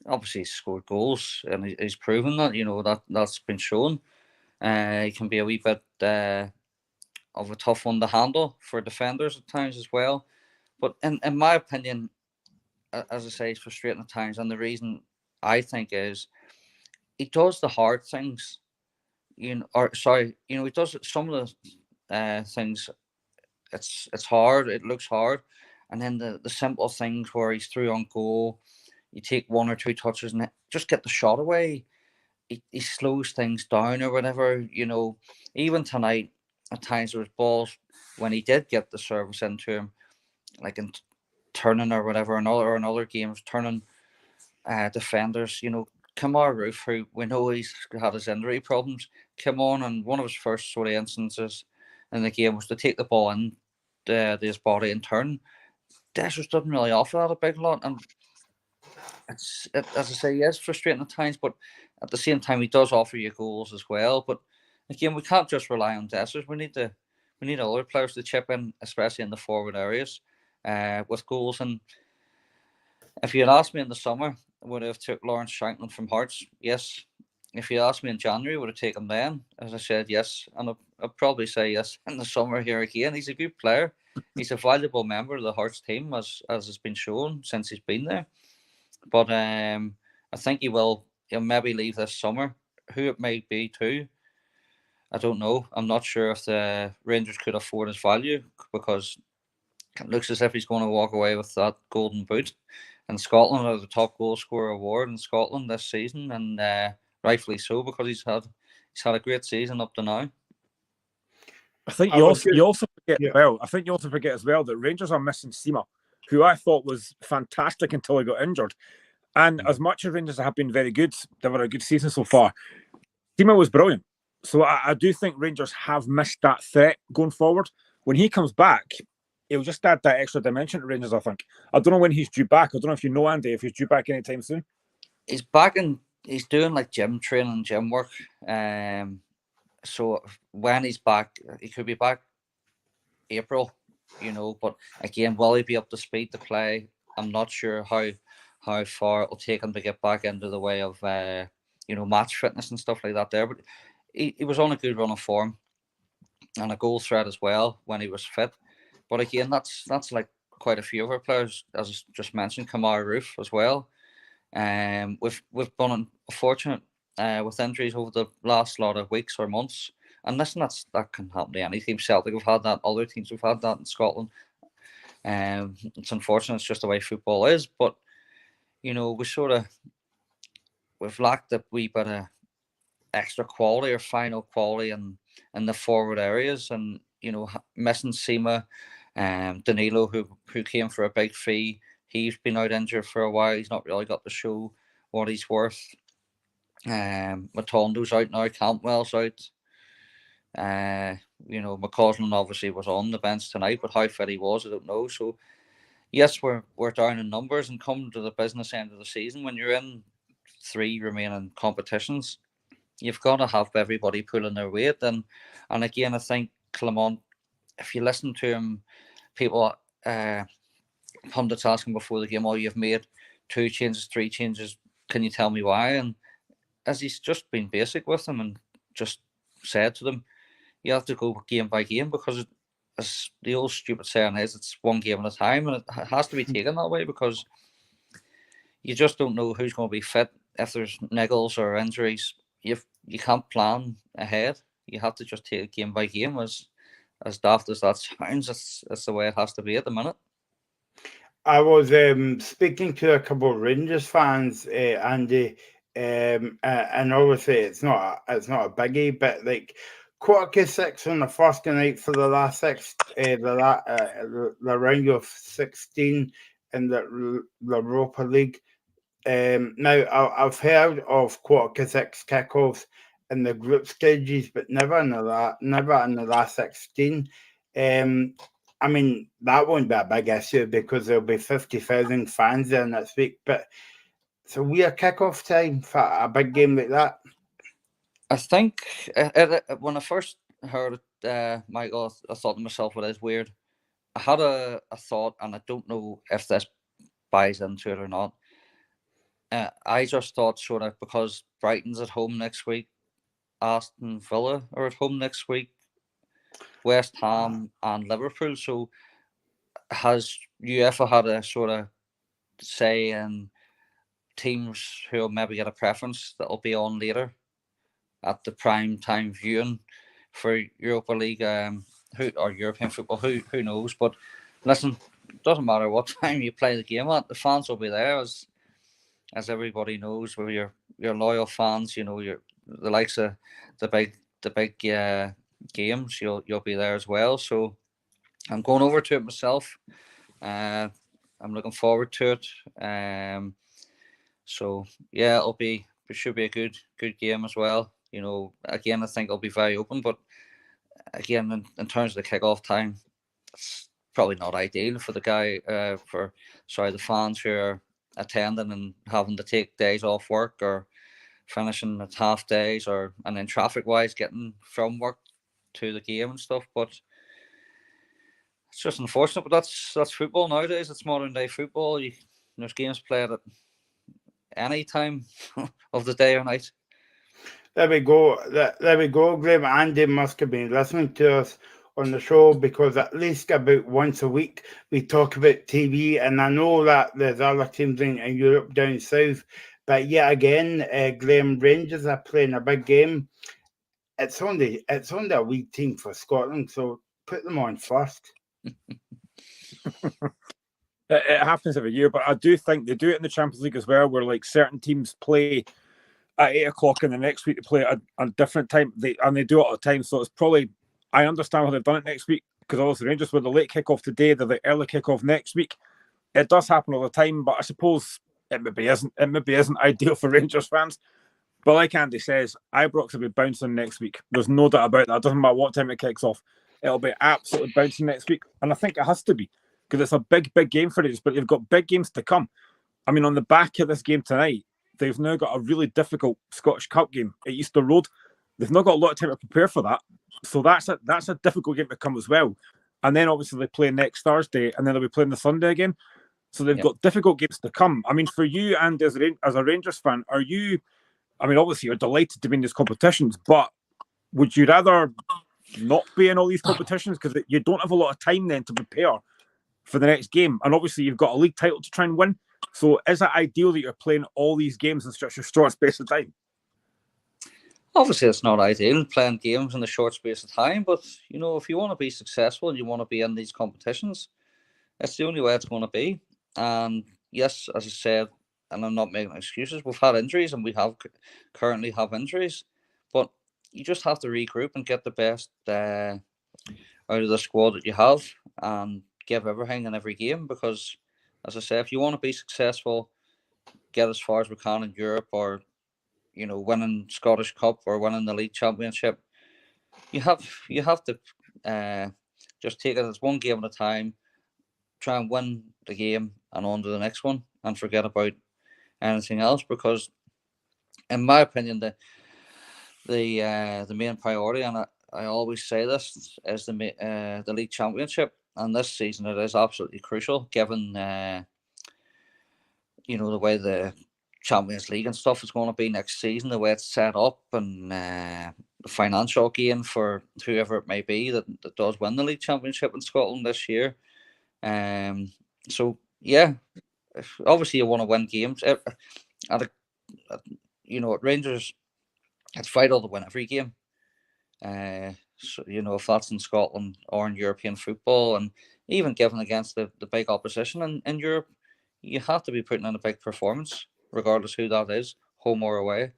Obviously, he's scored goals and he's proven that, that's been shown. He can be a wee bit of a tough one to handle for defenders at times as well. But in my opinion, as I say, it's frustrating at times, and the reason I think is he does the hard things, he does some of the things. It's hard. It looks hard, and then the simple things where he's through on goal, you take one or two touches and just get the shot away. He slows things down or whatever. Even tonight, at times there was balls when he did get the service into him, like in turning or whatever, in other games, turning defenders. Kamar Roof, who we know he's had his injury problems, came on, and one of his first sort of instances in the game was to take the ball in his body and turn. Dessers doesn't really offer that a big lot, and as I say, it's frustrating at times, but at the same time, he does offer you goals as well. But again, we can't just rely on Dessers. We need other players to chip in, especially in the forward areas, with goals. And if you had asked me in the summer, would I have took Lawrence Shanklin from Hearts? Yes. If you asked me in January, would I take him then? As I said, yes. And I'd probably say yes in the summer here again. He's a good player. He's a valuable member of the Hearts team, as has been shown since he's been there. But I think he'll maybe leave this summer. Who it may be too, I don't know. I'm not sure if the Rangers could afford his value, because it looks as if he's going to walk away with that golden boot in Scotland, or the top goal scorer award in Scotland this season, and rightfully so, because he's had a great season up to now. I think you also forget as well that Rangers are missing Seema, who I thought was fantastic until he got injured. And as much as Rangers have been very good, they've had a good season so far. Seema was brilliant. So I do think Rangers have missed that threat going forward. When he comes back, he'll just add that extra dimension to Rangers, I think. I don't know when he's due back. I don't know if you know, Andy, if he's due back anytime soon. He's back and he's doing like gym training, gym work. So when he's back, he could be back April, but again, will he be up to speed to play? I'm not sure how far it'll take him to get back into the way of match fitness and stuff like that there. But he was on a good run of form and a goal threat as well when he was fit. But again, that's like quite a few of our players, as I just mentioned, Kamar Roof as well. We've been unfortunate with injuries over the last lot of weeks or months. And listen, that can happen to any team. Celtic have had that, other teams have had that in Scotland. It's unfortunate, it's just the way football is. But, we've lacked a wee bit of extra quality or final quality in the forward areas. And, missing Seema, Danilo, who came for a big fee. He's been out injured for a while. He's not really got to show what he's worth. Matondo's out now. Campbell's out. McCausland obviously was on the bench tonight, but how fit he was, I don't know. So, yes, we're down in numbers, and coming to the business end of the season, when you're in 3 remaining competitions, you've got to have everybody pulling their weight. And again, I think Clement, if you listen to him, people, pundits asking before the game, you've made 2 changes, 3 changes, can you tell me why? And as he's just been basic with them and just said to them, you have to go game by game, because as the old stupid saying is, it's one game at a time, and it has to be taken that way, because you just don't know who's going to be fit. If there's niggles or injuries, you can't plan ahead. You have to just take it game by game. As daft as that sounds, that's the way it has to be at the minute. I was speaking to a couple of Rangers fans, Andy, and obviously it's not a biggie, but like 6:15 on the first night for the last 6, the round of 16 in the Europa League. Now I've heard of 6:15 kickoffs in the group stages, but never in the last 16. I mean, that won't be a big issue because there'll be 50,000 fans there next week. But it's a weird kickoff time for a big game like that. I think when I first heard it, Michael, I thought to myself, well, it is weird. I had a thought, and I don't know if this buys into it or not. I just thought sort of because Brighton's at home next week, Aston Villa are at home next week, West Ham and Liverpool. So has UEFA had a sort of say in teams who will maybe get a preference that will be on later at the prime time viewing for Europa League or European football. Who knows? But listen, it doesn't matter what time you play the game at. The fans will be there, as everybody knows. With your loyal fans, you know, the likes of the big games. You'll be there as well. So I'm going over to it myself. I'm looking forward to it. So yeah, it should be a good game as well. You know, again, I think it'll be very open, but again, in terms of the kickoff time, it's probably not ideal for the fans who are attending and having to take days off work or finishing at half days, and then traffic wise getting from work to the game and stuff. But it's just unfortunate. But that's football nowadays. It's modern day football. There's games played at any time of the day or night. There we go. There we go, Graham. Andy must have been listening to us on the show, because at least about once a week we talk about TV, and I know that there's other teams in Europe down south, but yet again, Graham, Rangers are playing a big game. It's only a weak team for Scotland, so put them on first. It happens every year, but I do think they do it in the Champions League as well, where like certain teams play at 8 o'clock and the next week they play at a different time. They do it all the time, so it's probably, I understand how they've done it next week, because obviously Rangers with the late kickoff today, they're the early kickoff next week. It does happen all the time, but I suppose it maybe isn't ideal for Rangers fans. But like Andy says, Ibrox will be bouncing next week. There's no doubt about that. It doesn't matter what time it kicks off. It'll be absolutely bouncing next week. And I think it has to be, because it's a big game for Rangers, but they've got big games to come. I mean, on the back of this game tonight, they've now got a really difficult Scottish Cup game at Easter Road. They've not got a lot of time to prepare for that. So that's a difficult game to come as well. And then obviously they play next Thursday, and then they'll be playing the Sunday again. So they've got difficult games to come. I mean, for you, and as a Rangers fan, obviously you're delighted to be in these competitions, but would you rather not be in all these competitions, because you don't have a lot of time then to prepare for the next game? And obviously you've got a league title to try and win. So is it ideal that you're playing all these games in such a short space of time? Obviously, it's not ideal playing games in a short space of time, but you know, if you want to be successful and you want to be in these competitions, it's the only way it's going to be. And yes, as I said, and I'm not making excuses, we've had injuries and we currently have injuries, but you just have to regroup and get the best out of the squad that you have and give everything in every game, because as I say, if you want to be successful, get as far as we can in Europe, or you know, winning Scottish Cup or winning the league championship, you have to just take it as one game at a time, try and win the game and on to the next one, and forget about anything else. Because in my opinion, the main priority, and I always say this, is the league championship. And this season it is absolutely crucial, given you know, the way the Champions League and stuff is going to be next season, the way it's set up, and the financial gain for whoever it may be that does win the league championship in Scotland this year. So yeah, obviously you want to win games. You know, at Rangers, it's vital to win every game. So, you know, if that's in Scotland or in European football, and even given against the big opposition in Europe, you have to be putting in a big performance, regardless who that is, home or away.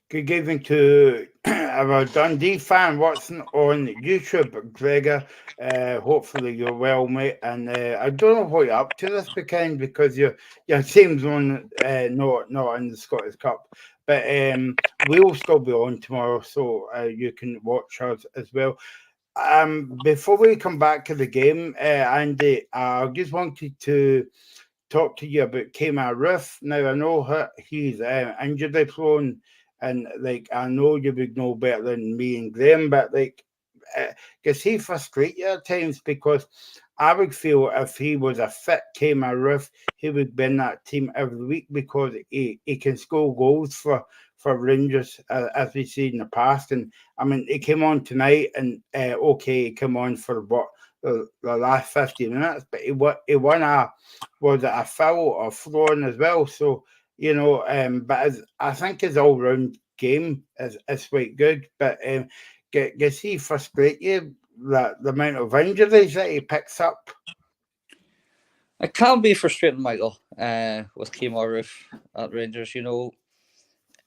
Good evening to our Dundee fan watching on YouTube, Gregor. Hopefully you're well, mate. And I don't know what you're up to this weekend, because your team's on not in the Scottish Cup, but we'll still be on tomorrow, so you can watch us as well. Before we come back to the game, Andy, I just wanted to talk to you about Kemar Roof. Now, I know he's injury prone, and like, I know you would know better than me and Graham, but like, does he frustrate you at times? Because I would feel if he was a fit Kemar Roof, he would be in that team every week, because he can score goals for Rangers, as we see in the past. And I mean, he came on tonight, and he came on for the last 50 minutes, but he won a foul or flooring as well. So but I think his all round game is quite good. But does he frustrate you, the amount of injuries that he picks up? It can be frustrating, Michael, with Kemar Roof at Rangers.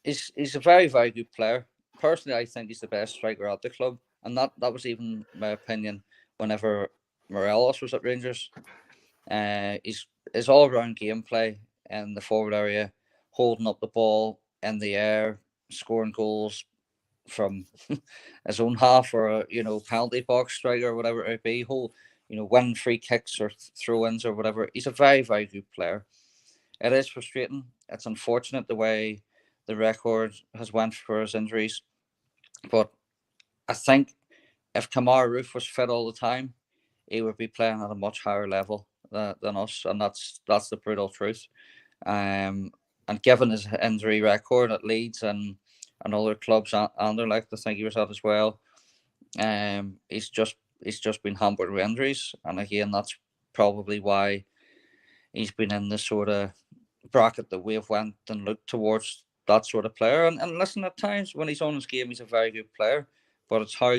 He's a very, very good player. Personally, I think he's the best striker at the club, and that was even my opinion whenever Morelos was at Rangers. His all round gameplay in the forward area, holding up the ball in the air, scoring goals from his own half or penalty box striker or whatever it may be, winning free kicks or throw-ins or whatever. He's a very, very good player. It is frustrating. It's unfortunate the way the record has went for his injuries, but I think if Kemar Roof was fit all the time, he would be playing at a much higher level than us, and that's the brutal truth. And given his injury record at Leeds and other clubs, Anderlecht, I think he was at as well, he's just been hampered with injuries, and again, that's probably why he's been in this sort of bracket that we've went and looked towards that sort of player. And listen, at times when he's on his game, he's a very good player, but it's how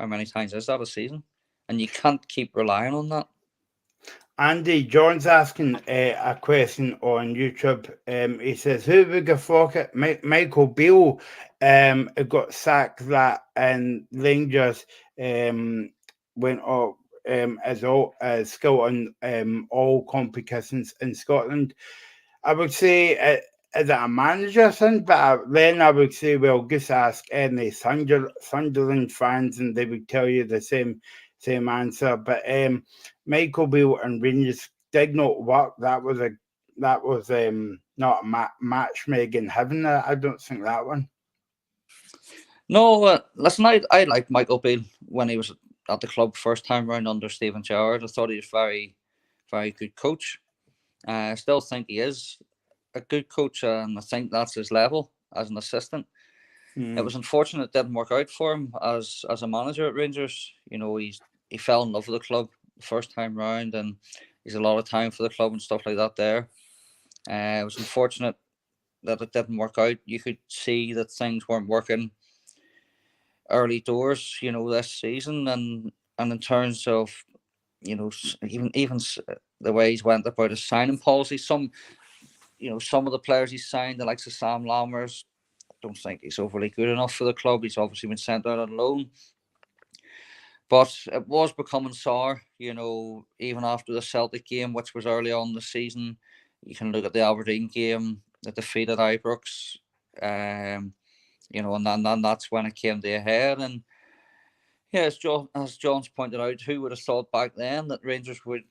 many times is that a season, and you can't keep relying on that. Andy John's asking a question on YouTube. He says, "Who would have thought it? Michael Beale got sacked that, and Rangers went up as skill on all competitions in Scotland." I would say, is it a manager thing? But then I would say, well, just ask any Sunderland fans, and they would tell you the same answer. But Michael Beale and Rangers did not work. That was not a match made in heaven. I don't think that one. No, listen, I liked Michael Beale when he was at the club first time round under Stephen Gerrard. I thought he was very, very good coach. I still think he is a good coach, and I think that's his level as an assistant. It was unfortunate it didn't work out for him as a manager at Rangers. He fell in love with the club the first time round, and he's a lot of time for the club and stuff like that there. It was unfortunate that it didn't work out. You could see that things weren't working early doors, this season, and in terms of, even the way he's went about his signing policy. Some of the players he's signed, the likes of Sam Lammers, I don't think he's overly good enough for the club. He's obviously been sent out on loan. But it was becoming sour, even after the Celtic game, which was early on in the season. You can look at the Aberdeen game, the defeat at Ibrox, and then that's when it came to a head. And yeah, as John's pointed out, who would have thought back then that Rangers would,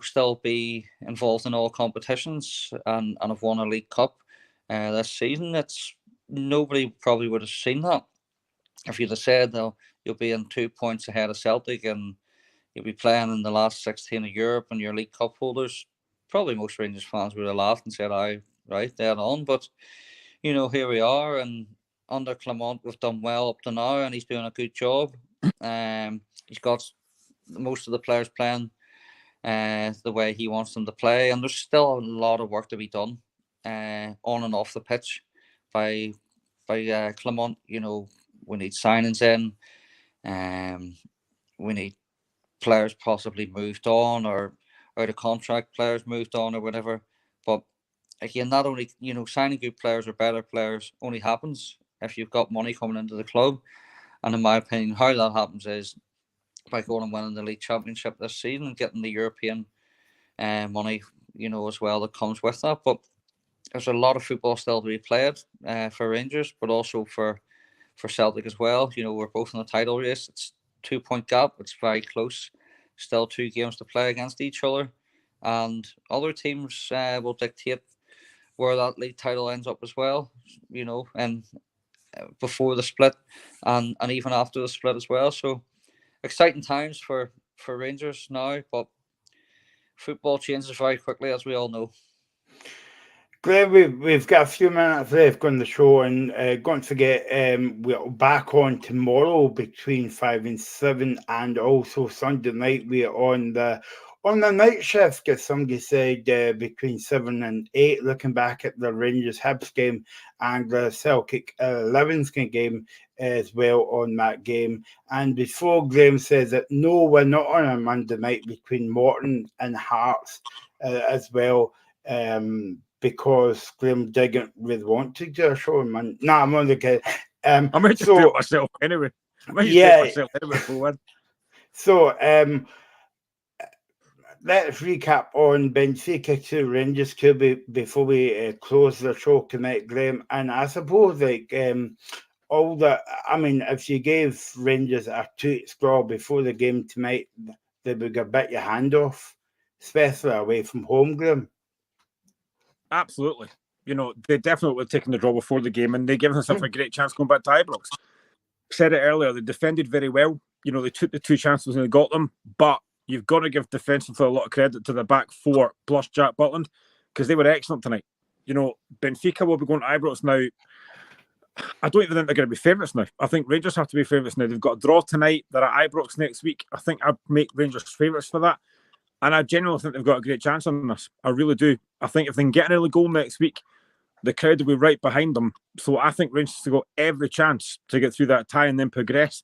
still be involved in all competitions and have won a League Cup this season? Nobody probably would have seen that. If you'd have said, you'll be in 2 points ahead of Celtic and you'll be playing in the last 16 of Europe and your League Cup holders, probably most Rangers fans would have laughed and said, "Aye, right, dead on." But here we are, and under Clement, we've done well up to now, and he's doing a good job. He's got most of the players playing the way he wants them to play, and there's still a lot of work to be done on and off the pitch by Clement. We need signings in. We need players possibly moved on or out of contract players moved on or whatever. But again, not only signing good players or better players only happens if you've got money coming into the club. And in my opinion, how that happens is by going and winning the league championship this season and getting the European money, as well that comes with that. But there's a lot of football still to be played for Rangers, but also for Celtic as well. We're both in the title race. It's 2 point gap. It's very close. Still 2 games to play against each other, and other teams will dictate where that league title ends up as well. And before the split, and even after the split as well. So exciting times for Rangers now, but football changes very quickly, as we all know. Glenn, we've got a few minutes left on the show, and don't forget, we're back on tomorrow between 5 and 7, and also Sunday night we're on the night shift, as somebody said, between 7 and 8, looking back at the Rangers Hibs game and the Celtic Livingston game as well on that game. And before Graham says that, no, we're not on a Monday night between Morton and Hearts as well. Because Graham didn't really want to do a show on Monday. No, I'm only kidding. I might just do it myself anyway. So, let's recap on Benfica 2, Rangers 2 before we close the show tonight, Graham. And I suppose, like, if you gave Rangers a 2 score before the game tonight, they would get bit your hand off, especially away from home, Graham. Absolutely. They definitely were taking the draw before the game, and they gave themselves a great chance going back to Ibrox. Said it earlier, they defended very well. They took the 2 chances and they got them, but you've got to give defensively a lot of credit to the back 4 plus Jack Butland, because they were excellent tonight. Benfica will be going to Ibrox now. I don't even think they're going to be favourites now. I think Rangers have to be favourites now. They've got a draw tonight. They're at Ibrox next week. I think I'd make Rangers favourites for that. And I genuinely think they've got a great chance on this. I really do. I think if they can get an early goal next week, the crowd will be right behind them. So I think Rangers have got every chance to get through that tie and then progress.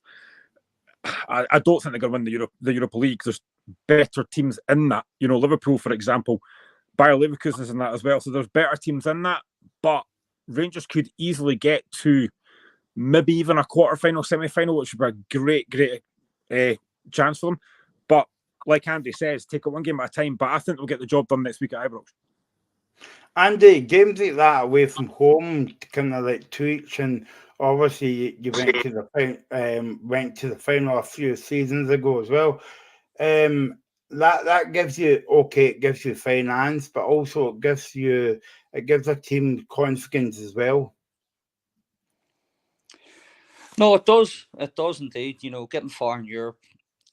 I don't think they're going to win the Europa League. There's better teams in that. Liverpool, for example. Bayer Leverkusen is in that as well. So there's better teams in that. But Rangers could easily get to maybe even a quarter-final, semi-final, which would be a great chance for them. But like Andy says, take it one game at a time, but I think they'll get the job done next week at Ibrox. Andy, games like that away from home, kind of like 2 each, and obviously you went to the final a few seasons ago as well. That gives you it gives you finance, but also it gives a team confidence as well. No, it does. It does indeed. Getting far in Europe,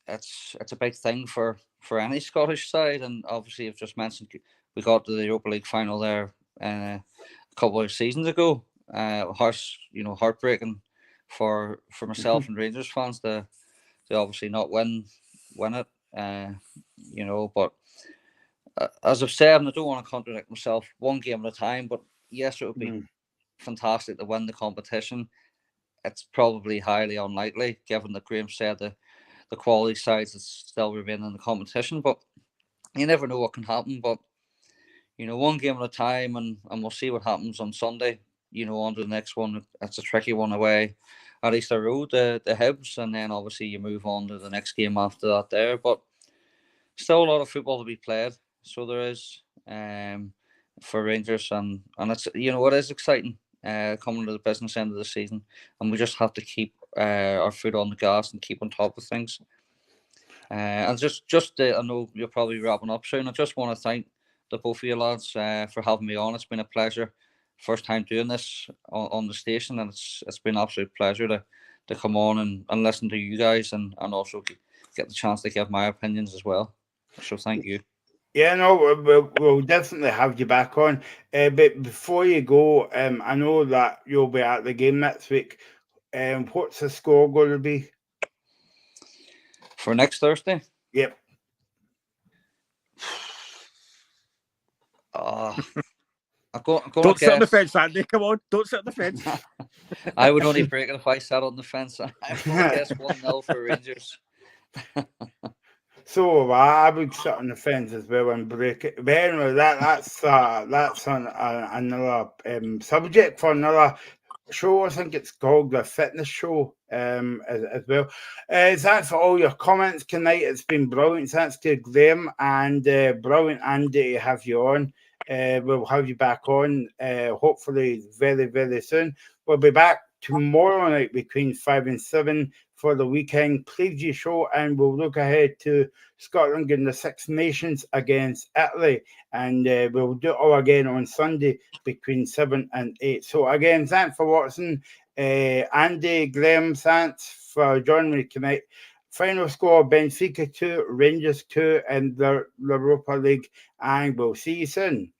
it's a big thing for any Scottish side, and obviously I've just mentioned we got to the Europa League final there a couple of seasons ago. Heartbreaking for myself and Rangers fans to obviously not win it. But as I've said, and I don't want to contradict myself, one game at a time. But yes, it would be fantastic to win the competition. It's probably highly unlikely, given that Graham said the quality sides that still remain in the competition. But you never know what can happen. But one game at a time, and we'll see what happens on Sunday. On to the next one. It's a tricky one away at Easter Road, the Hibs, and then obviously you move on to the next game after that there. But still a lot of football to be played. So there is for Rangers, and it's it is exciting coming to the business end of the season, and we just have to keep our foot on the gas and keep on top of things. And just I know you're probably wrapping up soon. I just want to thank the both of you lads for having me on. It's been a pleasure. First time doing this on the station, and it's been an absolute pleasure to come on and listen to you guys, and also get the chance to give my opinions as well. So thank you. Yeah, no, we'll definitely have you back on. But before you go, I know that you'll be at the game next week. What's the score going to be? For next Thursday? Yep. Don't sit on the fence, Andy. Come on, don't sit on the fence. I would only break it if I sat on the fence. I'm going to guess 1-0 for Rangers. So I would sit on the fence as well and break it. But anyway, that's on another subject for another show. I think it's called the fitness show as well. Thanks for all your comments tonight. It's been brilliant. Thanks to Graham and brilliant Andy to have you on. We'll have you back on hopefully very, very soon. We'll be back tomorrow night between 5 and 7 for the weekend preview show, and we'll look ahead to Scotland in the Six Nations against Italy, and we'll do it all again on Sunday between 7 and 8. So again, thanks for watching. Andy, Graham, thanks for joining me tonight. Final score, Benfica 2, Rangers 2 in the Europa League, and we'll see you soon.